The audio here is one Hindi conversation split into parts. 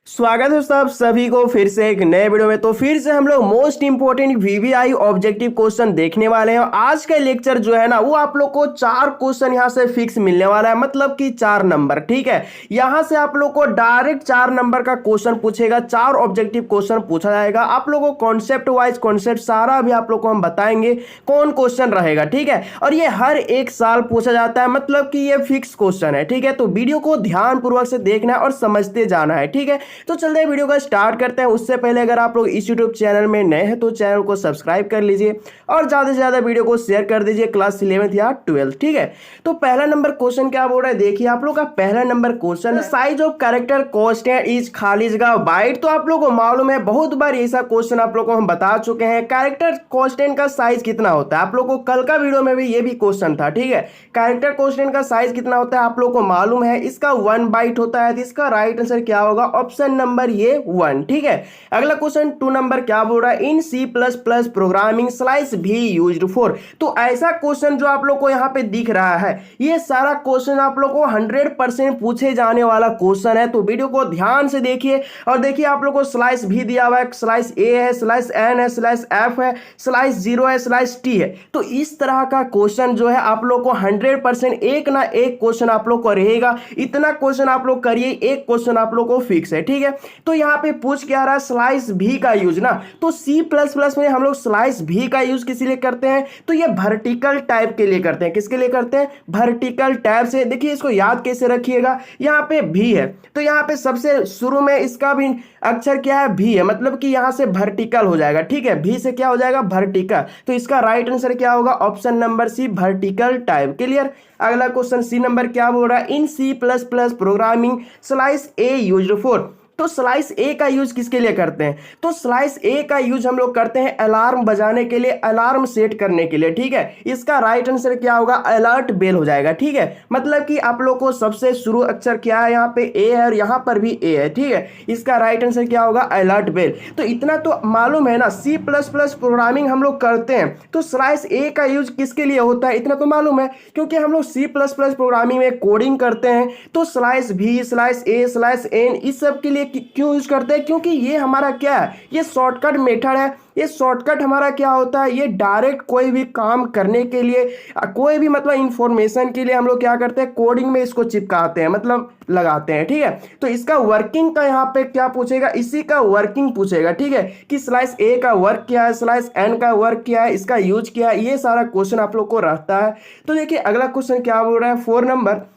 स्वागत है सब सभी को फिर से एक नए वीडियो में। तो फिर से हम लोग most important VVI objective question देखने वाले हैं। आज का लेक्चर जो है ना वो आप लोग को 4 क्वेश्चन यहां से फिक्स मिलने वाला है, मतलब कि 4 नंबर। ठीक है, यहां से आप लोग को डायरेक्ट 4 नंबर का क्वेश्चन पूछेगा, 4 ऑब्जेक्टिव क्वेश्चन पूछा जाएगा। आप लोग को कॉन्सेप्ट वाइज कॉन्सेप्ट सारा भी आप लोग को हम बताएंगे कौन क्वेश्चन रहेगा। ठीक है, और ये हर एक साल पूछा जाता है, मतलब कि ये फिक्स क्वेश्चन है। ठीक है, तो वीडियो को ध्यान पूर्वक से देखना है और समझते जाना है। ठीक है, तो चलते हैं वीडियो का स्टार्ट करते हैं। उससे पहले अगर आप लोग इस यूट्यूब चैनल में नए हैं तो चैनल को सब्सक्राइब कर लीजिए और ज्यादा से ज्यादा वीडियो को शेयर कर दीजिए क्लास 11th या 12th। ठीक है, तो पहला नंबर क्वेश्चन क्या बोल रहा है, देखिए आप लोग का पहला number question, size of character constant is खाली जगह बाइट। तो आप लोग को मालूम है, बहुत बार ऐसा क्वेश्चन आप लोग को हम बता चुके हैं, कैरेक्टर कांस्टेंट का साइज कितना होता है। आप लोग को कल का वीडियो में भी ये भी क्वेश्चन था। ठीक है, कैरेक्टर कांस्टेंट का साइज कितना होता है आप लोग को मालूम है, इसका 1 बाइट होता है। तो इसका राइट आंसर क्या होगा, ऑप्शन नंबर ये 1। ठीक है, अगला क्वेश्चन 2 नंबर क्या बोल रहा है, in C plus plus programming slash B used for. तो ऐसा क्वेश्चन जो आप लोग को यहाँ पे दिख रहा है, ये सारा क्वेश्चन आप लोग को 100% पूछे जाने वाला क्वेश्चन है। तो वीडियो को ध्यान से देखिए और देखिए आप लोग को स्लाइस भी दिया हुआ है, स्लाइस ए है, स्लाइस एन है, स्लाइस एफ है, स्लाइस 0 है, स्लाइस टी है। तो इस तरह का क्वेश्चन जो है आप लोग को 100% एक ना एक क्वेश्चन आप लोग को रहेगा। इतना क्वेश्चन आप लोग करिए, एक क्वेश्चन आप लोग को फिक्स है। ठीक है, तो यहाँ पे पूछ क्या रहा है, स्लाइस भी का यूज ना। तो सी प्लस प्लस में हम लोग स्लाइस भी का यूज किस लिए करते हैं, तो ये वर्टिकल टाइप के लिए करते हैं। किसके लिए करते हैं, वर्टिकल टाइप से। देखिए इसको याद कैसे रखिएगा, यहाँ पे भी है तो यहाँ पे सबसे शुरू में इसका भी अक्षर क्या है, भी है, मतलब कि यहाँ से वर्टिकल हो जाएगा। ठीक है, भी से क्या हो जाएगा, वर्टिकल। तो इसका राइट आंसर क्या होगा, option number C, vertical tab. Clear. अगला क्वेश्चन सी नंबर क्या बोल रहा है, in C plus plus programming slash A used for. तो स्लाइस ए का यूज किसके लिए करते हैं, तो स्लाइस ए का यूज हम लोग करते हैं अलार्म बजाने के लिए, अलार्म सेट करने के लिए। ठीक है, इसका राइट आंसर क्या होगा, अलर्ट बेल हो जाएगा। ठीक है, मतलब कि आप लोग को सबसे शुरू अक्षर क्या है, यहाँ पे ए है और यहाँ पर भी ए है। ठीक है, इसका राइट आंसर क्या होगा, अलर्ट बेल। तो इतना तो मालूम है ना, सी प्लस प्लस प्रोग्रामिंग हम लोग करते हैं तो स्लाइस ए का यूज किसके लिए होता है, इतना तो मालूम है, क्योंकि हम लोग सी प्लस प्लस प्रोग्रामिंग में कोडिंग करते हैं। तो स्लाइस भी, स्लाइस ए, स्लाइस एन, इस सब के लिए क्यों यूज करते हैं, क्योंकि ये हमारा क्या है, ये शॉर्टकट मेथड है। ये शॉर्टकट हमारा क्या होता है, ये डायरेक्ट कोई भी काम करने के लिए, कोई भी मतलब इंफॉर्मेशन के लिए हम लोग क्या करते हैं, कोडिंग में इसको चिपकाते हैं, मतलब लगाते हैं। ठीक है, तो इसका वर्किंग का यहाँ पे क्या पूछेगा, इसी का वर्किंग पूछेगा। ठीक है, कि स्लाइस ए का वर्क क्या है, स्लाइस एन का वर्क क्या है, इसका यूज क्या है, ये सारा क्वेश्चन आप लोग को रहता है। तो देखिए अगला क्वेश्चन क्या बोल रहा है, 4 नंबर,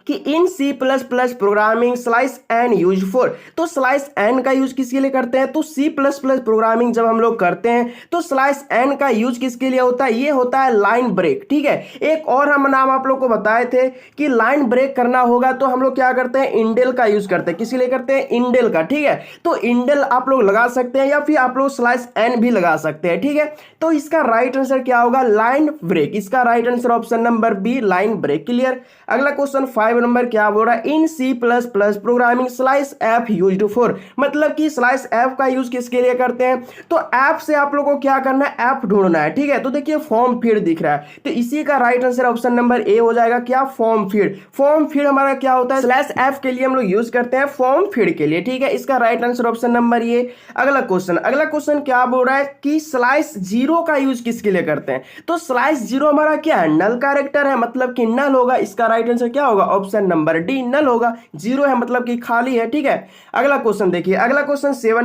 कि in C plus plus programming slash N use for. तो स्लाइस एन का यूज किसके लिए करते हैं, तो सी प्लस प्लस प्रोग्रामिंग जब हम लोग करते हैं तो स्लाइस एन का यूज किसके लिए होता है, ये होता है लाइन ब्रेक। ठीक है, एक और हम नाम आप लोग को बताए थे कि लाइन ब्रेक करना होगा तो हम लोग क्या करते हैं, इंडेल का यूज करते हैं। किसके लिए करते हैं, इंडेल का। ठीक है, तो इंडेल आप लोग लगा सकते हैं या फिर आप लोग स्लाइस एन भी लगा सकते हैं। ठीक है, तो इसका राइट आंसर क्या होगा, लाइन ब्रेक। इसका right answer option number B, line break. Clear. अगला क्वेश्चन 5 नंबर क्या बोल रहा है, in C plus plus programming slash F used for. मतलब कि स्लाइस एफ का यूज किसके लिए करते हैं, तो एफ से आप लोगों को क्या करना है, एफ ढूंढना है। ठीक है, तो देखिए फॉर्म फीड दिख रहा है, तो इसी का right answer option number A हो जाएगा, क्या, फॉर्म फीड। फॉर्म फीड हमारा क्या होता है, स्लैश एफ के लिए हम लोग यूज करते हैं, फॉर्म फीड के लिए। ठीक है, इसका राइट आंसर ऑप्शन नंबर ये। अगला क्वेश्चन क्या बोल रहा है कि स्लाइस 0 का यूज किसके लिए करते हैं, तो स्लाइस 0 हमारा क्या है, नल कैरेक्टर है, मतलब कि नल होगा। इसका राइट आंसर क्या होगा, ऑप्शन नंबर डी, नल होगा। 0 है मतलब कि खाली है। ठीक है, अगला क्वेश्चन देखिए, अगला क्वेश्चन 7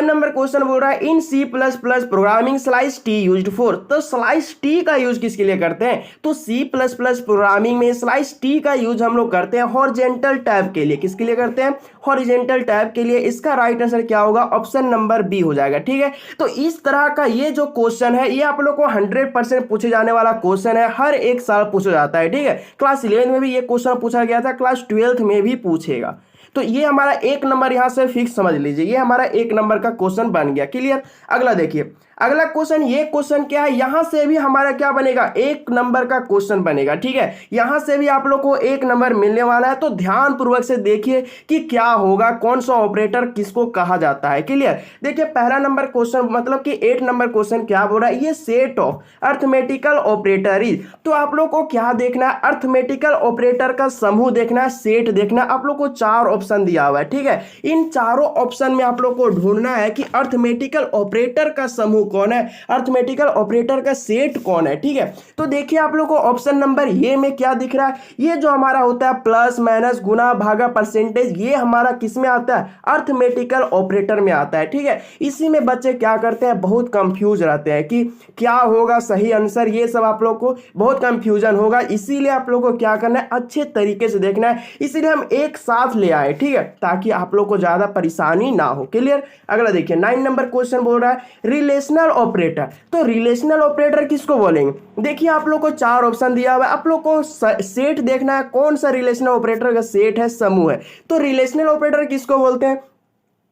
नंबर क्वेश्चन बोल रहा है, in C plus plus programming slash T used for. तो स्लाइस टी का यूज किसके लिए करते हैं, तो सी प्लस प्लस प्रोग्रामिंग में स्लाइस टी का यूज हम लोग करते हैं हॉरिजॉन्टल टैब के लिए। किसके लिए करते हैं, हॉरिजॉन्टल टैब के लिए। इसका राइट आंसर क्या होगा, ऑप्शन नंबर बी हो जाएगा। ठीक है, तो इस तरह का ये जो क्वेश्चन है, ये आप लोग को 100% पूछे जाने वाला क्वेश्चन है, हर एक साल पूछा जाता है। ठीक है, क्लास 11 में भी ये क्वेश्चन पूछा गया था, क्लास 12th में भी पूछेगा। तो ये हमारा 1 नंबर यहां से फिक्स समझ लीजिए, ये हमारा 1 नंबर का क्वेश्चन बन गया। क्लियर। अगला देखिए, अगला क्वेश्चन, ये क्वेश्चन क्या है, यहां से भी हमारा क्या बनेगा, 1 नंबर का क्वेश्चन बनेगा। ठीक है, यहां से भी आप लोग को 1 नंबर मिलने वाला है, तो ध्यान पूर्वक से देखिए कि क्या होगा, कौन सा ऑपरेटर किसको कहा जाता है। क्लियर। देखिए पहला नंबर क्वेश्चन मतलब कि 8 नंबर क्वेश्चन क्या बोल रहा है, ये सेट ऑफ अर्थमेटिकल ऑपरेटर। तो आप लोग को क्या देखना है, अर्थमेटिकल ऑपरेटर का समूह देखना है, सेट देखना है। आप लोग को 4 ऑप्शन दिया हुआ है। ठीक है, इन चारों ऑप्शन में आप लोग को ढूंढना है कि अर्थमेटिकल ऑपरेटर का समूह कौन है, अर्थमेटिकल ऑपरेटर का सेट कौन है। ठीक है, तो देखिए आप लोग को ऑप्शन नंबर ए में क्या दिख रहा है, ये जो हमारा होता है प्लस माइनस गुना भागा परसेंटेज, ये हमारा किस में आता है, अर्थमेटिकल ऑपरेटर में आता है। ठीक है, इसी में बच्चे क्या करते हैं, बहुत कंफ्यूज रहते हैं कि क्या होगा सही आंसर, ये सब आप लोग को बहुत कंफ्यूजन होगा। इसीलिए आप लोग को क्या करना है, अच्छे तरीके से देखना है, इसीलिए हम एक साथ ले आए। ठीक है, ताकि आप लोग को ज्यादा परेशानी ना हो। क्लियर। अगला देखिए 9 नंबर क्वेश्चन बोल रहा है रिलेशनल ऑपरेटर। तो रिलेशनल ऑपरेटर किसको बोलेंगे, देखिए आप लोग को 4 ऑप्शन दिया हुआ है। आप लोग को सेट देखना है, कौन सा रिलेशनल ऑपरेटर का सेट है, समूह है। तो रिलेशनल ऑपरेटर किसको बोलते हैं,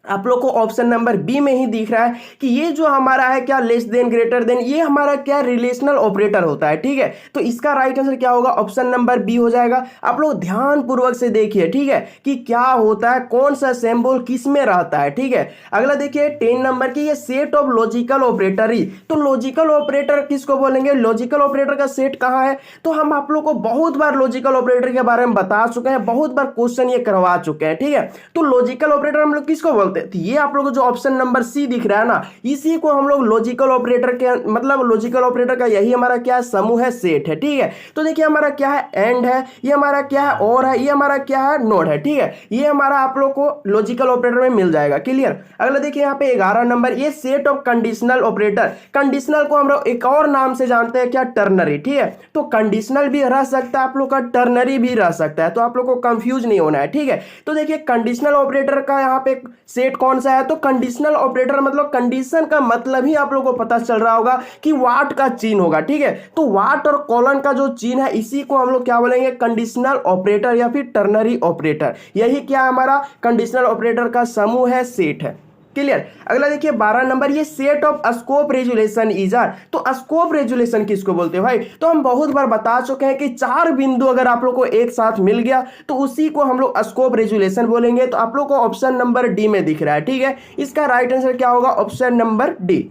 आप लोग को ऑप्शन नंबर बी में ही दिख रहा है कि ये जो हमारा है क्या, लेस देन ग्रेटर देन, ये हमारा क्या रिलेशनल ऑपरेटर होता है। ठीक है, तो इसका राइट आंसर क्या होगा, ऑप्शन नंबर बी हो जाएगा। आप लोग ध्यान पूर्वक से देखिए, ठीक है, कि क्या होता है, कौन सा सिंबल किस में रहता है। ठीक है, अगला देखिए 10 नंबर की, ये सेट ऑफ लॉजिकल ऑपरेटर ही। तो लॉजिकल ऑपरेटर किसको बोलेंगे, लॉजिकल ऑपरेटर का सेट कहाँ है, तो हम आप लोग को बहुत बार लॉजिकल ऑपरेटर के बारे में बता चुके हैं, बहुत बार क्वेश्चन ये करवा चुके हैं। ठीक है, तो लॉजिकल ऑपरेटर हम लोग किसको बोलते हैं, तो ये आप लोगों को जो ऑप्शन नंबर सी दिख रहा है ना, इसी को हम लोग लॉजिकल ऑपरेटर के मतलब लॉजिकल ऑपरेटर का यही हमारा क्या है, समूह है, सेट है। ठीक है, तो देखिए हमारा क्या है, एंड है, ये हमारा क्या है, और है, ये हमारा क्या है, नोड है। ठीक है, ये हमारा आप लोग को लॉजिकल ऑपरेटर में मिल जाएगा। क्लियर। अगला देखिए यहाँ पे 11 नंबर, ये set of conditional operator. Conditional को हम लोग एक और नाम से जानते हैं क्या, टर्नरी। ठीक है, तो कंडीशनल भी रह सकता है आप लोग का, टर्नरी भी रह सकता है, तो आप लोग को कंफ्यूज नहीं होना है। ठीक है, तो देखिए कंडीशनल ऑपरेटर का यहाँ पे सेट कौन सा है, तो कंडीशनल ऑपरेटर मतलब कंडीशन का मतलब ही आप लोगों को पता चल रहा होगा कि वाट का चिन्ह होगा। ठीक है, तो वाट और कॉलन का जो चिन्ह है, इसी को हम लोग क्या बोलेंगे, कंडीशनल ऑपरेटर या फिर टर्नरी ऑपरेटर। यही क्या हमारा कंडीशनल ऑपरेटर का समूह है, सेट है। क्लियर। अगला देखिए 12 नंबर, ये सेट ऑफ स्कोप रेजुलेशन इजर। तो स्कोप रेजुलेशन किसको बोलते हैं भाई, तो हम बहुत बार बता चुके हैं कि 4 बिंदु अगर आप लोग को एक साथ मिल गया तो उसी को हम लोग स्कोप रेजुलेशन बोलेंगे। तो आप लोग को ऑप्शन नंबर डी में दिख रहा है। ठीक है, इसका राइट आंसर क्या होगा, ऑप्शन नंबर डी।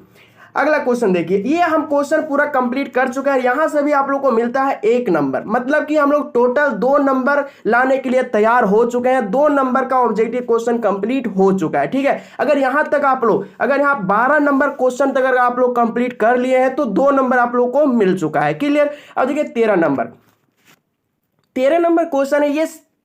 अगला क्वेश्चन देखिए, ये हम क्वेश्चन पूरा कंप्लीट कर चुके हैं, यहां से भी आप लोग को मिलता है 1 नंबर, मतलब कि हम लोग टोटल 2 नंबर लाने के लिए तैयार हो चुके हैं। 2 नंबर का ऑब्जेक्टिव क्वेश्चन कंप्लीट हो चुका है। ठीक है, अगर यहां तक आप लोग, अगर यहां 12 नंबर क्वेश्चन तक अगर आप लोग कंप्लीट कर लिए हैं तो 2 नंबर आप लोग को मिल चुका है। क्लियर। अब देखिए 13 नंबर क्वेश्चन है,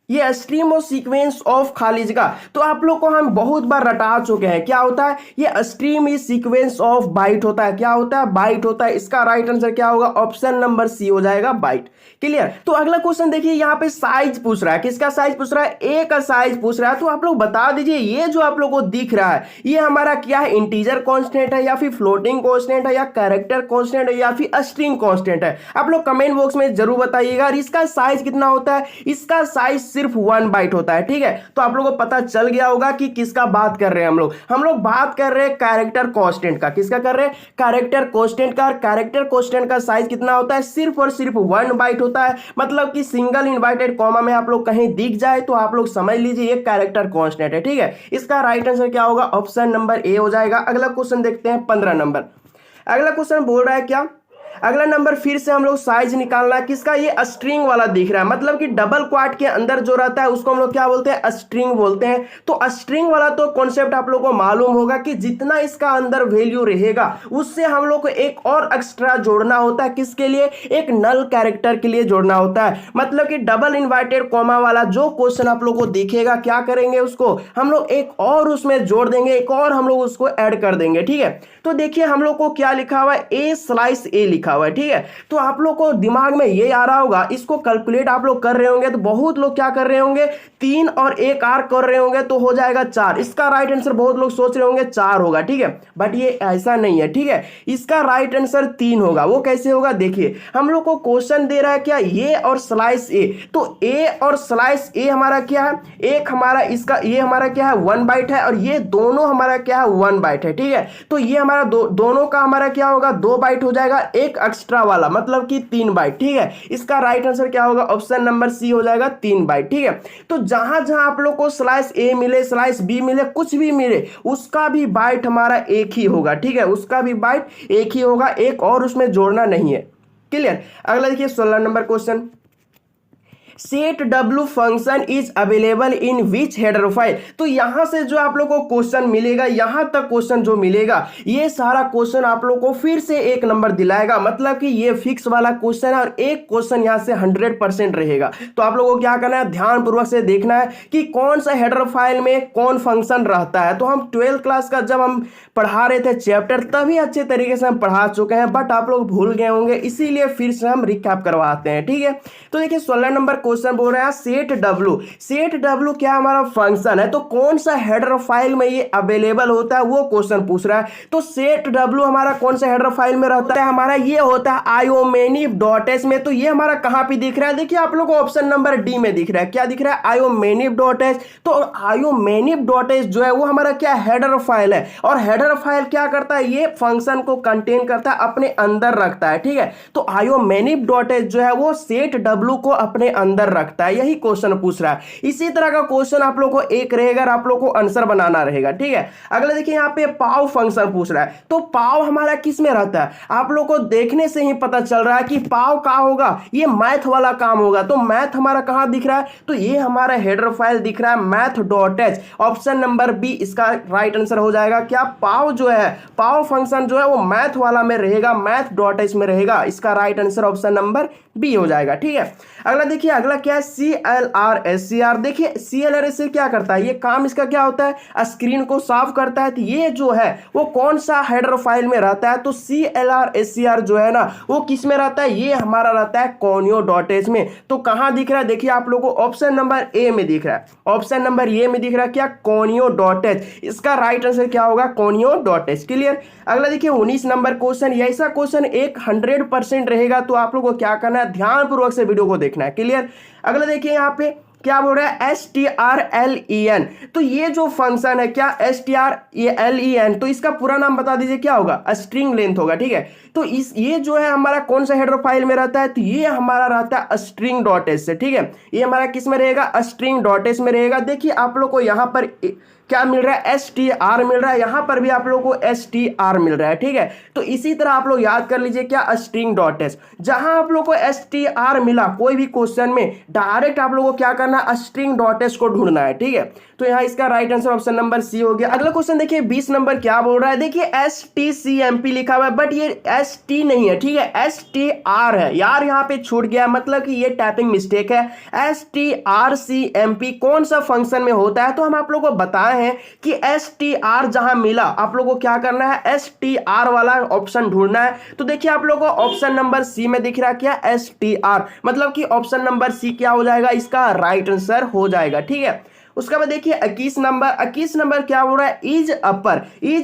ये स्ट्रीम और सीक्वेंस ऑफ खालिज का। तो आप लोग को हम बहुत बार रटा चुके हैं, क्या होता है, ये stream is sequence of bite होता है। क्या होता है, बाइट होता है। इसका राइट आंसर क्या होगा, ऑप्शन नंबर सी हो जाएगा, बाइट। क्लियर। तो अगला क्वेश्चन देखिए, यहाँ पे साइज पूछ रहा है, किसका साइज पूछ रहा है, ए का साइज पूछ रहा है। तो आप लोग बता दीजिए, ये जो आप लोग को दिख रहा है, ये हमारा क्या है, इंटीजर कांस्टेंट है या फिर फ्लोटिंग कांस्टेंट है या कैरेक्टर कांस्टेंट है या फिर स्ट्रिंग कांस्टेंट है। आप लोग कमेंट बॉक्स में जरूर बताइएगा। इसका साइज कितना होता है, इसका साइज सिर्फ 1 बाइट होता है। ठीक है, तो आप लोगों को पता चल गया होगा कि किसका बात कर रहे हैं हम लोग बात कर रहे हैं कैरेक्टर कांस्टेंट का। किसका कर रहे हैं, कैरेक्टर कांस्टेंट का। कैरेक्टर कांस्टेंट का साइज कितना होता है, सिर्फ और सिर्फ 1 बाइट होता है। मतलब कि सिंगल इनवर्टेड कॉमा में आप लोग कहीं दिख जाए तो आप लोग समझ लीजिए ये कैरेक्टर कांस्टेंट है। ठीक है, इसका राइट आंसर क्या होगा, ऑप्शन नंबर ए हो जाएगा। अगला क्वेश्चन देखते हैं 15 नंबर। अगला क्वेश्चन बोल रहा है क्या, अगला नंबर फिर से हम लोग साइज निकालना है, किसका, ये स्ट्रिंग वाला दिख रहा है, मतलब कि डबल क्वाड के अंदर जो रहता है उसको हम लोग क्या बोलते हैं, स्ट्रिंग बोलते हैं। तो स्ट्रिंग वाला तो कॉन्सेप्ट आप लोगों को मालूम होगा कि जितना इसका अंदर वैल्यू रहेगा उससे हम लोग को एक और एक्स्ट्रा जोड़ना होता है। किसके लिए, एक नल कैरेक्टर के लिए जोड़ना होता है। मतलब कि डबल इन्वर्टेड कॉमा वाला जो क्वेश्चन आप लोग को दिखेगा, क्या करेंगे, उसको हम लोग एक और उसमें जोड़ देंगे, एक और हम लोग उसको ऐड कर देंगे। ठीक है, तो देखिए हम लोग को क्या लिखा हुआ है, ए स्लाइस ए लिखा लिखा हुआ है, ठीक है। तो आप लोग को दिमाग में ये आ रहा होगा, इसको कैलकुलेट आप लोग कर रहे होंगे तो बहुत लोग क्या कर रहे होंगे, 3 और 1 आर कर रहे होंगे तो हो जाएगा 4। इसका राइट आंसर बहुत लोग सोच रहे होंगे 4 होगा, ठीक है, बट ये ऐसा नहीं है, ठीक है। इसका राइट आंसर 3 होगा। वो कैसे होगा, देखिए हम लोग को क्वेश्चन दे रहा है क्या, ए और स्लाइस ए, तो ए और स्लाइस ए हमारा क्या है, एक हमारा इसका ये हमारा क्या है 1 बाइट है, और ये दोनों हमारा क्या है 1 बाइट है, ठीक है। तो ये हमारा दोनों का हमारा क्या होगा 2 बाइट हो जाएगा, एक एक्स्ट्रा वाला मतलब कि 3 बाइट, ठीक है। इसका राइट आंसर क्या होगा, ऑप्शन नंबर सी हो जाएगा 3 बाइट, ठीक है। तो जहां जहां आप लोग को स्लाइस ए मिले, स्लाइस बी मिले, कुछ भी मिले, उसका भी बाइट हमारा एक ही होगा, ठीक है, उसका भी बाइट एक ही होगा, एक और उसमें जोड़ना नहीं है। क्लियर। अगला देखिए 16 number question, set W function is available in which header file. तो यहां से जो आप लोग को क्वेश्चन मिलेगा, यहां तक क्वेश्चन जो मिलेगा, ये सारा क्वेश्चन आप लोग को फिर से 1 नंबर दिलाएगा, मतलब कि ये फिक्स वाला क्वेश्चन है और एक क्वेश्चन यहां से 100% रहेगा। तो आप लोगों को क्या करना है, ध्यानपूर्वक से देखना है कि कौन सा हेडर फाइल में कौन फंक्शन रहता है। तो हम 12th क्लास का जब हम पढ़ा रहे थे चैप्टर, तभी अच्छे तरीके से हम पढ़ा चुके हैं, बट आप लोग भूल गए होंगे, इसीलिए फिर से हम रिकैप करवाते हैं, ठीक है। तो देखिए 16 नंबर क्वेश्चन बोल रहा है सेट डब्ल्यू। सेट डब्ल्यू क्या हमारा फंक्शन है, तो कौन सा हेडर फाइल में ये अवेलेबल होता है वो क्वेश्चन पूछ रहा है। तो सेट डब्ल्यू हमारा कौन सा हेडर फाइल में रहता है, हमारा ये होता है iomany.h में। तो ये हमारा कहां पे दिख रहा है, देखिए आप लोग को ऑप्शन नंबर डी में दिख रहा है, क्या दिख रहा है iomany.h। तो iomany.h जो है वो हमारा क्या हेडर फाइल है, और हेडर फाइल क्या करता है, ये फंक्शन को कंटेन करता है, अपने अंदर रखता है, ठीक है। तो iomany.h जो है वो सेट डब्ल्यू को अपने अंदर रखता है, यही क्वेश्चन पूछ रहा है। इसी तरह का क्वेश्चन आप लोग को एक रहेगा और आप लोग को आंसर बनाना रहेगा, ठीक है। अगला देखिए यहाँ पे पाव फंक्शन पूछ रहा है, तो पाव हमारा किस में रहता है, आप लोग को देखने से ही पता चल रहा है कि पाव क्या होगा, ये मैथ वाला काम होगा। तो मैथ हमारा कहां दिख रहा है, तो ये हमारा हेडर फाइल दिख रहा है math.h, ऑप्शन नंबर बी इसका राइट आंसर हो जाएगा। क्या पाव जो है, पाव फंक्शन जो है वो मैथ वाला में रहेगा, math.h में रहेगा, इसका right answer option number B हो जाएगा, ठीक है। अगला देखिए, अगला क्या है CLRSCR। देखिए CLRSCR क्या करता है, ये काम इसका क्या होता है, स्क्रीन को साफ करता है। तो ये जो है वो कौन सा हेडर फाइल में रहता है, तो CLRSCR जो है ना वो किस में रहता है, ये हमारा रहता है conio.h में। तो कहां दिख रहा है, देखिए आप लोगों को ऑप्शन नंबर ए में दिख रहा है, ऑप्शन नंबर ए में दिख रहा है क्या, conio.h। इसका राइट आंसर क्या होगा, conio.h। क्लियर। अगला देखिए 19 नंबर क्वेश्चन, ऐसा क्वेश्चन एक 100% रहेगा, तो आप लोगों को क्या करना है, ध्यानपूर्वक से वीडियो को देखना है। क्लियर। अगला देखिए यहाँ पे क्या बोल रहा है, strlen। तो ये जो फंक्शन है क्या, strlen, तो इसका पूरा नाम बता दीजिए क्या होगा, स्ट्रिंग लेंथ होगा, ठीक है। तो इस ये जो है हमारा कौन सा हेडर फाइल में रहता है, तो ये हमारा रहता है string.h से, ठीक है। ये हमारा किस में रहेगा, string.h में रहेगा। देखिए आप लोग को यहाँ पर क्या मिल रहा है, str मिल रहा है, यहां पर भी आप लोगों को str मिल रहा है, ठीक है। तो इसी तरह आप लोग याद कर लीजिए क्या, string.h। जहां आप लोग को str मिला कोई भी क्वेश्चन में, डायरेक्ट आप लोगों को क्या करना है, string.h को ढूंढना है, ठीक है। तो यहाँ इसका right answer option number C हो गया। अगला क्वेश्चन देखिए 20 नंबर क्या बोल रहा है, देखिए stcmp लिखा हुआ है, बट ये st नहीं है, ठीक है, str है यार, यहाँ पे छूट गया, मतलब कि ये टाइपिंग मिस्टेक है। strcmp कौन सा फंक्शन में होता है, तो हम आप लोग को बताएं है कि str जहां मिला, आप लोगों को क्या करना है, str वाला ऑप्शन ढूंढना है। तो देखिए आप लोगों को ऑप्शन नंबर सी में दिख रहा है क्या, str, मतलब कि ऑप्शन नंबर सी क्या हो जाएगा, इसका राइट आंसर हो जाएगा, ठीक है। उसके बाद देखिए 21 नंबर क्या बोल रहा है, इज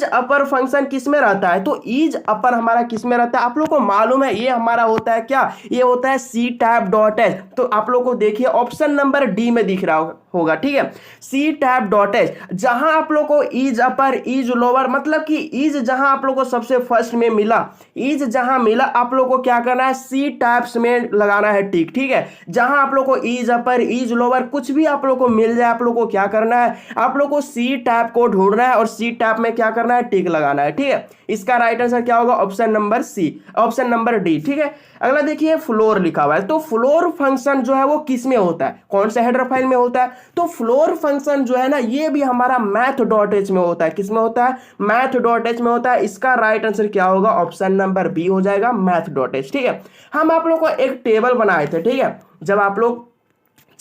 अपर फंक्शन किस में रहता है, तो इज अपर हमारा किस में रहता है, आप लोग को मालूम है, ये हमारा होता है क्या, ये होता है ctab.h। तो आप लोग को देखिए ऑप्शन नंबर डी में दिख रहा होगा, ठीक है, ctab.h। जहां आप लोग को इज अपर, इज लोअर, मतलब कि इज जहां आप लोग को सबसे फर्स्ट में मिला, इज जहां मिला, आप लोग को क्या करना है, सी टैब्स में लगाना है टिक, ठीक है। जहां आप लोग को इज अपर, इज लोअर कुछ भी आप लोग को मिल जाए, आप लोग को क्या करना है, आप लोग को सी टैब को ढूंढना है और सी टैब में क्या करना है, टिक लगाना है, ठीक है। इसका राइट आंसर क्या होगा, option number C, option number D, ठीक है। अगला देखिए फ्लोर लिखा हुआ है, तो फ्लोर फंक्शन जो है वो किस में होता है, कौन सा हेडर फाइल में होता है, तो फ्लोर फंक्शन जो है ना ये भी हमारा math.h में होता है, किस में होता है, math.h में होता है। इसका राइट आंसर क्या होगा, ऑप्शन नंबर बी हो जाएगा, math.h, ठीक है। हम आप लोग को एक टेबल बनाए थे, ठीक है, जब आप लोग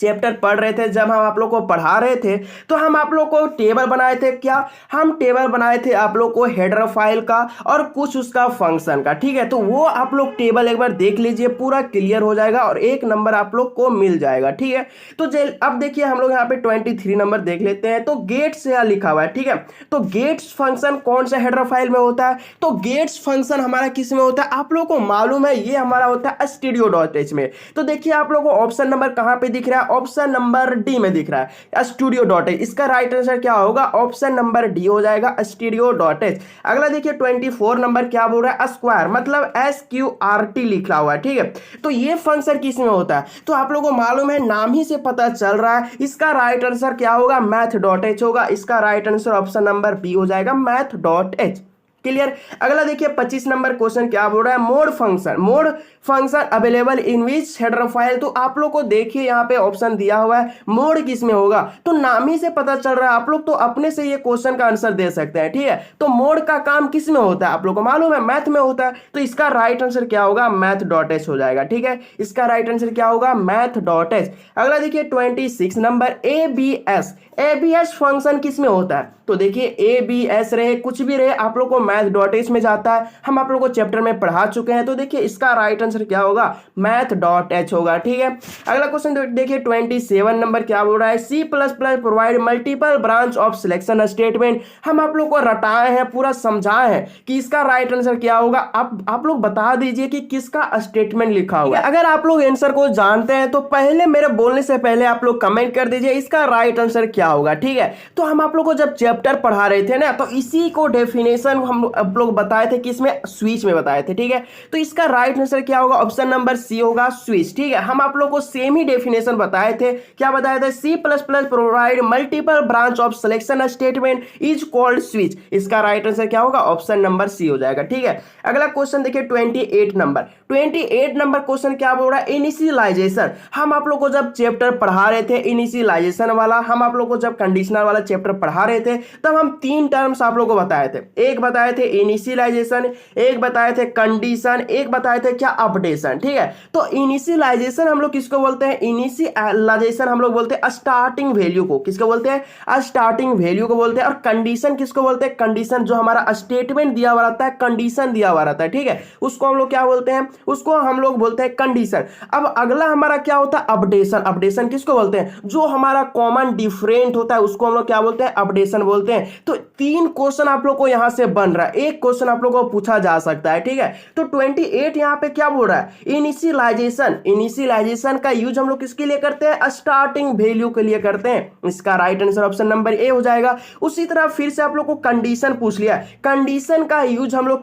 चैप्टर पढ़ रहे थे, जब हम आप लोग को पढ़ा रहे थे तो हम आप लोग को टेबल बनाए थे। क्या हम टेबल बनाए थे आप लोग को हेडर फाइल का और कुछ उसका फंक्शन का, ठीक है। तो वो आप लोग टेबल एक बार देख लीजिए, पूरा क्लियर हो जाएगा और 1 नंबर आप लोग को मिल जाएगा, ठीक है। तो अब देखिए हम लोग यहाँ पे 23 नंबर देख लेते हैं। तो गेट्स यहाँ लिखा हुआ है, ठीक है। तो गेट्स फंक्शन कौन सा हेडर फाइल में होता है? तो गेट्स फंक्शन हमारा किस में होता है आप लोग को मालूम है, ये हमारा होता है studio.h में। तो देखिए आप लोग को ऑप्शन नंबर कहां पे दिख रहा है, ऑप्शन नंबर डी में दिख रहा है studio.h। इसका राइट आंसर क्या होगा? ऑप्शन नंबर डी हो जाएगा studio.h। अगला देखिए 24 नंबर क्या बोल रहा है, स्क्वायर मतलब SQRT लिखा हुआ है, ठीक है। तो ये फंक्शन किस में होता है? तो आप लोगों को मालूम है, नाम ही से पता चल रहा है, इसका राइट आंसर क्या होगा? math.h होगा। इसका right answer option number B हो जाएगा math.h। क्लियर। अगला देखिए 25 नंबर क्वेश्चन क्या बोल रहा है, mode function available in which header file. तो आप लोग को देखिए यहाँ पे ऑप्शन दिया हुआ है, मोड किस में होगा? तो नाम ही से पता चल रहा है, आप लोग तो अपने से ये क्वेश्चन का आंसर दे सकते हैं, ठीक है। तो मोड का काम किस में होता है आप लोग को मालूम है, मैथ में होता है। तो इसका राइट आंसर क्या होगा? math.h हो जाएगा, ठीक है। इसका राइट आंसर क्या होगा? math.h। अगला देखिए 26 नंबर एबीएस फंक्शन किस में होता है? तो देखिए एबीएस रहे कुछ भी रहे, आप लोग को math.h में जाता है, हम आप लोग को चैप्टर में पढ़ा चुके हैं। तो देखिए इसका राइट आंसर क्या होगा? math.h होगा, ठीक है। अगला क्वेश्चन देखिए 27 नंबर क्या बोल रहा है, C++ provide multiple branch of selection statement. हम आप लोग को रटाए हैं, पूरा समझाए हैं कि इसका राइट आंसर क्या होगा। आप लोग बता दीजिए कि किसका स्टेटमेंट लिखा हुआ है। अगर आप लोग आंसर को जानते हैं तो पहले मेरे बोलने से पहले आप लोग कमेंट कर दीजिए इसका राइट आंसर क्या होगा, ठीक है। तो हम आप लोग को जब चैप्टर पढ़ा रहे थे ना, तो इसी को डेफिनेशन हम आप लोग बताए थे, किसमें? स्विच में बताए थे, ठीक है। तो इसका राइट आंसर क्या होगा? ऑप्शन नंबर सी होगा, स्विच, ठीक है। हम आप लोग को सेम ही डेफिनेशन बताए थे, क्या बताए थे? C++ provide multiple branch of selection statement is called switch. इसका राइट आंसर क्या होगा? ऑप्शन नंबर सी हो जाएगा, ठीक है। अगला क्वेश्चन देखिए 28 नंबर क्वेश्चन क्या बोल रहा है, इनिशियलाइजेशन। हम आप लोग को जब चैप्टर पढ़ा रहे थे इनिशियलाइजेशन वाला, हम आप लोग को जब कंडीशनल वाला चैप्टर पढ़ा रहे थे, तब हम 3 टर्म्स आप लोग को बताए थे। एक बताए थे इनिशियलाइजेशन, एक बताए थे कंडीशन, एक बताए थे क्या? अपडेशन, ठीक है। तो इनिशियलाइजेशन हम लोग किसको बोलते हैं? इनिशियलाइजेशन हम लोग बोलते हैं स्टार्टिंग वैल्यू को। किसको बोलते हैं? स्टार्टिंग वैल्यू को बोलते हैं। और कंडीशन किसको बोलते हैं? कंडीशन जो हमारा स्टेटमेंट दिया हुआ रहता है, कंडीशन दिया हुआ रहता है, ठीक है, उसको हम लोग क्या बोलते हैं? उसको हम लोग बोलते हैं कंडीशन। अब अगला हमारा क्या होता है? अपडेशन। अपडेशन किसको बोलते हैं? जो हमारा कॉमन डिफरेंट होता है उसको हम लोग क्या बोलते हैं? अपडेशन बोलते हैं। तो 3 क्वेश्चन आप लोग को यहां से बन रहा है, एक क्वेश्चन आप लोग को पूछा जा सकता है, ठीक है। तो 28 यहां पे क्या बोल रहा है? इनिशियलाइजेशन का यूज हम लोग किसके लिए करते हैं? स्टार्टिंग वैल्यू के लिए करते हैं। इसका right answer option number A हो जाएगा। उसी तरह फिर से आप लोग को कंडीशन पूछ लिया, कंडीशन का यूज हम लोग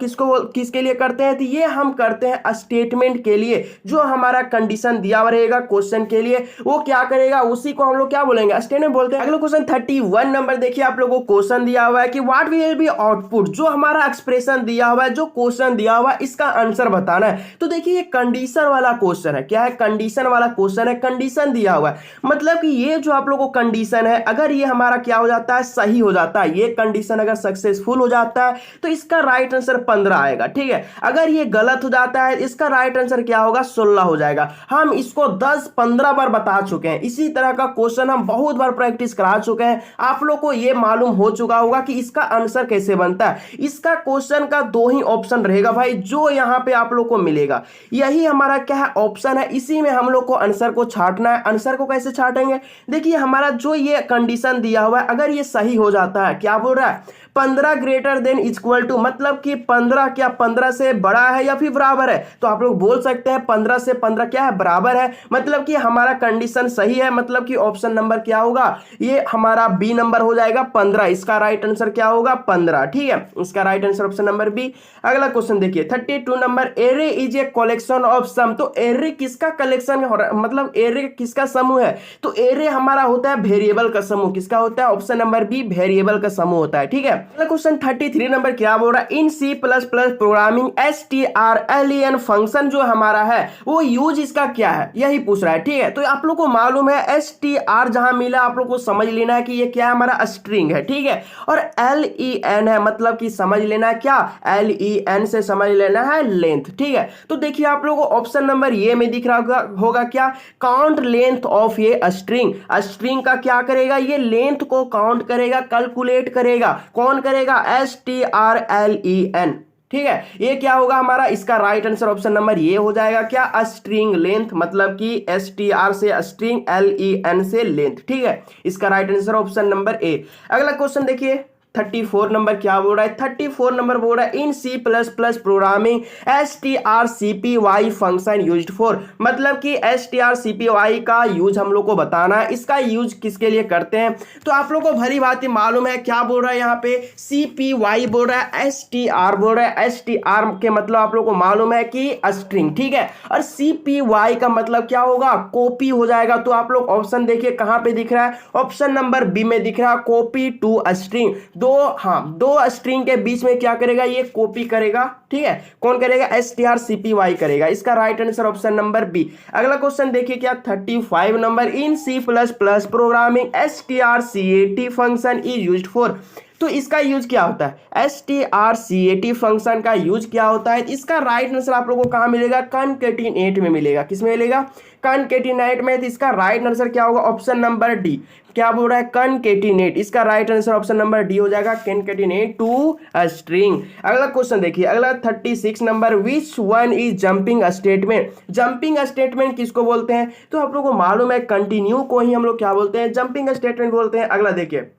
किसके लिए करते हैं? तो ये हम करते हैं स्टेटमेंट के लिए। जो हमारा कंडीशन दिया हुआ रहेगा क्वेश्चन के लिए, वो क्या करेगा? उसी को हम लोग क्या बोलेंगे? स्टेटमेंट बोलते हैं। अगला क्वेश्चन 31 नंबर देखिए, आप लोगों को क्वेश्चन दिया हुआ है कि व्हाट विल बी आउटपुट। जो हमारा एक्सप्रेशन दिया हुआ है, जो क्वेश्चन दिया हुआ है, इसका आंसर बताना है। तो देखिए ये कंडीशन वाला क्वेश्चन है। क्या है? कंडीशन वाला क्वेश्चन है, कंडीशन दिया हुआ है। मतलब कि ये जो आप लोगों को कंडीशन है, अगर ये हमारा क्या हो जाता है? सही हो जाता है। ये कंडीशन अगर सक्सेसफुल हो जाता है तो इसका राइट आंसर 15 आएगा, ठीक है। अगर ये गलत हो जाता है, इसका राइट आंसर क्या होगा? 16 हो जाएगा। हम इसको 10-15 बार बता चुके हैं। इसी तरह का क्वेश्चन हम बहुत बार प्रैक्टिस करा चुके हैं। आप लोग को ये मालूम हो चुका होगा कि इसका आंसर कैसे बनता है। इसका क्वेश्चन का 2 ही ऑप्शन रहेगा भाई, जो यहां पे आप लोग को मिलेगा। यही हमारा क्या है? ऑप्शन है। इसी में हम लोग को आंसर को छांटना है। आंसर को कैसे छांटेंगे? देखिए हमारा जो ये कंडीशन दिया हुआ है, अगर ये सही हो जाता है, क्या बोल रहा है? 15 ग्रेटर देन इक्वल टू, मतलब कि 15 क्या 15 से बड़ा है या फिर बराबर है? तो आप लोग बोल सकते हैं 15 से 15 क्या है? बराबर है। मतलब कि हमारा कंडीशन सही है। मतलब कि ऑप्शन नंबर क्या होगा? ये हमारा बी नंबर हो जाएगा 15। इसका राइट आंसर क्या होगा? 15, ठीक है। इसका right answer option number B. अगला क्वेश्चन देखिए 32 नंबर, array is a collection of some. तो एरे किसका कलेक्शन है? मतलब एरे किसका समूह है? तो एरे हमारा होता है वेरिएबल का समूह। किसका होता है? ऑप्शन नंबर बी, वेरिएबल का समूह होता है, ठीक है। क्वेश्चन 33 नंबर क्या बोल रहा है, in C plus plus programming strlen function जो हमारा है वो यूज इसका क्या है, यही पूछ रहा है। ठीक है, तो आप लोग को मालूम है str जहां मिला आप लोग को समझ लेना है कि ये क्या है, हमारा स्ट्रिंग है। ठीक है, और len है, मतलब कि समझ लेना है क्या, len से समझ लेना है लेंथ। ठीक है, तो देखिए आप लोग को ऑप्शन नंबर ये में दिख रहा होगा क्या, काउंट लेंथ ऑफ ये स्ट्रिंग। स्ट्रिंग का क्या करेगा, ये लेंथ को काउंट करेगा, कैलकुलेट करेगा। कौन करेगा, strlen। ठीक है, ये क्या होगा हमारा, इसका राइट आंसर ऑप्शन नंबर ये हो जाएगा क्या, स्ट्रिंग लेंथ, मतलब कि str से स्ट्रिंग, len से लेंथ। ठीक है, इसका right answer option number A. अगला क्वेश्चन देखिए 34 नंबर क्या बोल रहा है, 34 नंबर बोल रहा है in C plus plus programming strcpy function used for, मतलब कि strcpy का यूज हम लोग को बताना है। इसका यूज किसके लिए करते हैं, तो आप लोग को भली भांति मालूम है क्या बोल रहा है यहाँ पे, cpy बोल रहा है, str बोल रहा है। str के मतलब आप लोग को मालूम है कि स्ट्रिंग। ठीक है, और cpy का मतलब क्या होगा, कॉपी हो जाएगा। तो आप लोग ऑप्शन देखिए कहां पे दिख रहा है, ऑप्शन नंबर बी में दिख रहा है, कॉपी टू स्ट्रिंग। दो स्ट्रिंग के बीच में क्या करेगा, ये कॉपी करेगा। ठीक है, कौन करेगा, strcpy करेगा। इसका right answer option number B. अगला क्वेश्चन देखिए क्या 35 नंबर, in C plus plus programming strcat function is used for, तो इसका यूज क्या होता है, strcat फंक्शन का यूज क्या होता है। इसका राइट आंसर आप लोगों को कहां मिलेगा, कॉनकैटिनेट में मिलेगा। किस में मिलेगा, कॉनकैटिनेट में। तो इसका राइट आंसर क्या होगा, ऑप्शन नंबर डी। क्या बोल रहा है, कॉनकैटिनेट। इसका right answer option number D हो जाएगा, कॉनकैटिनेट टू स्ट्रिंग। अगला क्वेश्चन देखिए, अगला 36 number, which one is jumping statement. Jumping statement किसको बोलते हैं, तो आप लोगों को मालूम है कंटिन्यू को ही हम लोग क्या बोलते हैं, जंपिंग स्टेटमेंट बोलते हैं। अगला देखिए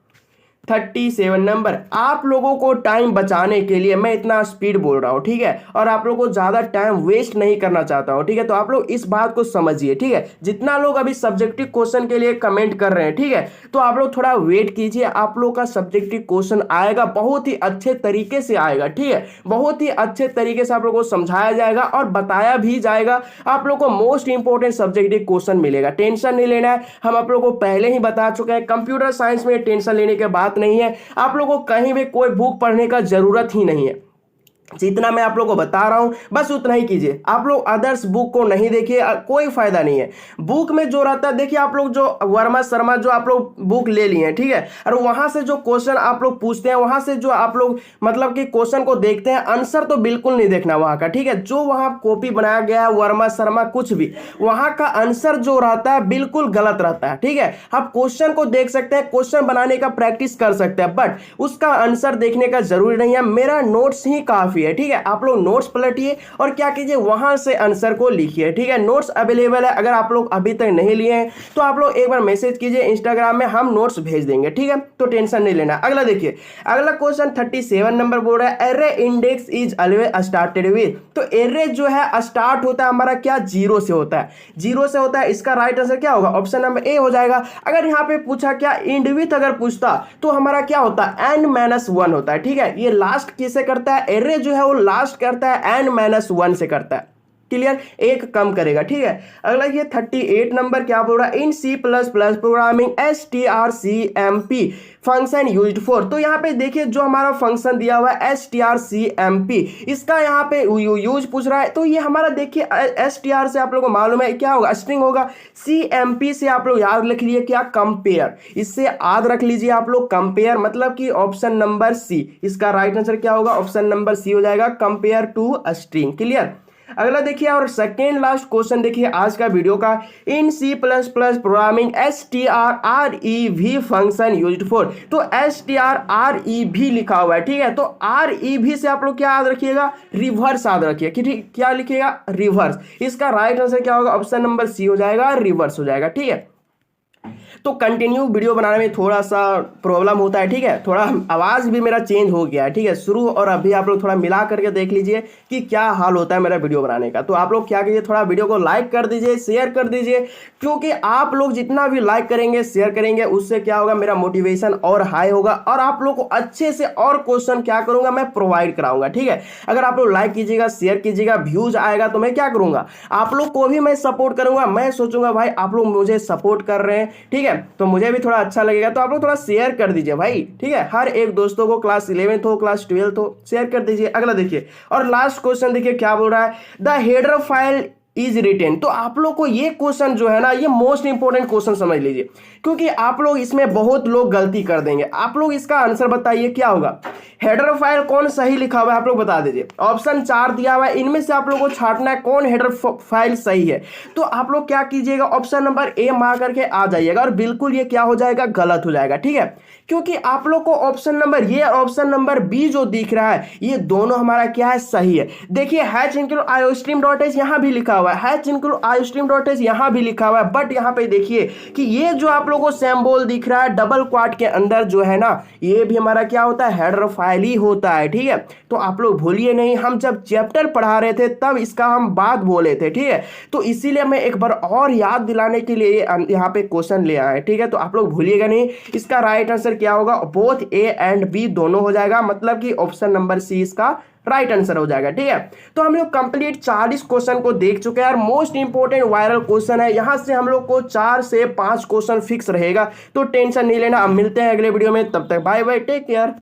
37 नंबर, आप लोगों को टाइम बचाने के लिए मैं इतना स्पीड बोल रहा हूं। ठीक है, और आप लोगों को ज्यादा टाइम वेस्ट नहीं करना चाहता हूं। ठीक है, तो आप लोग इस बात को समझिए। ठीक है, जितना लोग अभी सब्जेक्टिव क्वेश्चन के लिए कमेंट कर रहे हैं, ठीक है, तो आप लोग थोड़ा वेट कीजिए, आप लोग का सब्जेक्टिव क्वेश्चन आएगा, बहुत ही अच्छे तरीके से आएगा। ठीक है, बहुत ही अच्छे तरीके से आप लोग को समझाया जाएगा और बताया भी जाएगा। आप लोग को मोस्ट इंपॉर्टेंट सब्जेक्टिव क्वेश्चन मिलेगा, टेंशन नहीं लेना है। हम आप लोग को पहले ही बता चुके हैं, कंप्यूटर साइंस में टेंशन लेने के बात नहीं है। आप लोगों को कहीं भी कोई बुक पढ़ने का जरूरत ही नहीं है। जितना मैं आप लोगों को बता रहा हूं बस उतना ही कीजिए। आप लोग अदर्स बुक को नहीं देखिए, कोई फायदा नहीं है। बुक में जो रहता है, देखिए आप लोग जो वर्मा शर्मा जो आप लोग बुक ले लिए हैं, ठीक है, और वहां से जो क्वेश्चन आप लोग पूछते हैं, वहां से जो आप लोग मतलब कि क्वेश्चन को देखते हैं, आंसर तो बिल्कुल नहीं देखना वहां का। ठीक है, जो वहां कॉपी बनाया गया है वर्मा शर्मा कुछ भी, वहां का आंसर जो रहता है बिल्कुल गलत रहता है। ठीक है, आप क्वेश्चन को देख सकते हैं, क्वेश्चन बनाने का प्रैक्टिस कर सकते हैं, बट उसका आंसर देखने का जरूरी नहीं है। मेरा नोट्स ही काफी है। ठीक है, आप लोग नोट्स पलटिए और क्या कीजिए, वहां से आंसर को लिखिए। ठीक है, नोट्स अवेलेबल है, अगर आप लोग अभी तक नहीं लिए हैं तो आप लोग एक बार मैसेज कीजिए इंस्टाग्राम में, हम नोट्स भेज देंगे। ठीक है, तो टेंशन नहीं लेना। अगला देखिए, अगला क्वेश्चन 37 नंबर बोल रहा है, array index is always started with, तो एरे जो है स्टार्ट होता है हमारा क्या, जीरो से होता है, जीरो से होता है। इसका राइट आंसर क्या होगा, ऑप्शन नंबर ए हो जाएगा। अगर यहाँ पे पूछा क्या इंड विथ अगर पूछता तो हमारा क्या होता है, n-1 होता है। ठीक है, ये लास्ट किससे करता है, एरे जो है वो लास्ट करता है n-1 से करता है। क्लियर, एक कम करेगा। ठीक है, अगला ये 38 नंबर क्या बोल रहा है, in C plus plus programming strcmp function used for, तो यहाँ पे देखिए जो हमारा फंक्शन दिया हुआ है strcmp, इसका यहाँ पे यूज पूछ रहा है। तो ये हमारा देखिए str से आप लोगों को मालूम है क्या होगा, स्ट्रिंग होगा। cmp से आप लोग याद रख लीजिए क्या, कंपेयर, इससे याद रख लीजिए आप लोग कंपेयर, मतलब कि ऑप्शन नंबर सी। इसका राइट आंसर क्या होगा, ऑप्शन नंबर सी हो जाएगा, कंपेयर टू स्ट्रिंग। क्लियर, अगला देखिए और सेकेंड लास्ट क्वेश्चन देखिए आज का वीडियो का, in C plus plus programming strrev function used for, तो strrev लिखा हुआ है। ठीक है, तो rev से आप लोग क्या याद रखिएगा, रिवर्स याद रखिए कि क्या लिखिएगा, रिवर्स। इसका राइट आंसर क्या होगा, ऑप्शन नंबर सी हो जाएगा, रिवर्स हो जाएगा। ठीक है, तो कंटिन्यू वीडियो बनाने में थोड़ा सा प्रॉब्लम होता है। ठीक है, थोड़ा आवाज भी मेरा चेंज हो गया है। ठीक है, शुरू और अभी आप लोग थोड़ा मिला करके देख लीजिए कि क्या हाल होता है मेरा वीडियो बनाने का। तो आप लोग क्या कीजिए, थोड़ा वीडियो को लाइक कर दीजिए, शेयर कर दीजिए, क्योंकि आप लोग जितना भी लाइक करेंगे शेयर करेंगे उससे क्या होगा, मेरा मोटिवेशन और हाई होगा और आप लोग को अच्छे से और क्वेश्चन क्या करूंगा, मैं प्रोवाइड कराऊंगा। ठीक है, अगर आप लोग लाइक कीजिएगा, शेयर कीजिएगा, व्यूज आएगा तो मैं क्या करूंगा, आप लोग को भी मैं सपोर्ट करूंगा। मैं सोचूंगा भाई आप लोग मुझे सपोर्ट कर रहे हैं। ठीक है, है। तो मुझे भी थोड़ा अच्छा लगेगा, तो आप लोग थोड़ा शेयर कर दीजिए भाई, ठीक है। हर एक दोस्तों को, क्लास 11th हो, क्लास 12th हो, शेयर कर दीजिए। अगला देखिए, और लास्ट क्वेश्चन देखिए क्या बोल रहा है, the header file is written. तो आप लोग को ये क्वेश्चन जो है ना, ये मोस्ट इंपोर्टेंट क्वेश्चन समझ लीजिए, क्योंकि आप लोग इसमें बहुत लोग गलती कर देंगे। आप लोग इसका आंसर बताइए क्या होगा। हेडर फाइल कौन सही लिखा हुआ है आप लोग बता दीजिए। ऑप्शन 4 दिया हुआ है, इनमें से आप लोग को छांटना है कौन हेडर फाइल सही है। तो आप लोग क्या कीजिएगा, ऑप्शन नंबर ए मार करके आ जाइएगा, और बिल्कुल ये क्या हो जाएगा, गलत हो जाएगा, ठीक है। क्योंकि आप लोग को ऑप्शन नंबर ये और ऑप्शन नंबर बी जो दिख रहा है, ये दोनों हमारा क्या है, सही है। देखिए hatch include iostream dot H यहाँ भी लिखा हुआ है, hatch include iostream dot H यहाँ भी लिखा हुआ है, बट यहाँ पे देखिए कि ये जो आप लोगों को सिंबल दिख रहा है डबल क्वाड के अंदर जो है ना, ये भी हमारा क्या होता है, हेडर फाइल ही होता है, ठीक है। तो आप लोग भूलिए नहीं, हम जब चैप्टर पढ़ा रहे थे तब इसका हम बात बोले थे, ठीक है। तो इसीलिए मैं एक बार और याद दिलाने के लिए यहाँ पे क्वेश्चन ले आया है, ठीक है। तो आप लोग भूलिएगा नहीं, इसका राइट आंसर क्या होगा, बोथ ए एंड बी दोनों हो जाएगा, मतलब कि ऑप्शन नंबर सी इसका राइट आंसर हो जाएगा, ठीक है। तो हम लोग कंप्लीट 40 क्वेश्चन को देख चुके हैं और मोस्ट इंपोर्टेंट वायरल क्वेश्चन है, यहां से हम लोग को 4 से 5 क्वेश्चन फिक्स रहेगा, तो टेंशन नहीं लेना। अब मिलते हैं अगले वीडियो में, तब तक बाय बाय, टेक केयर।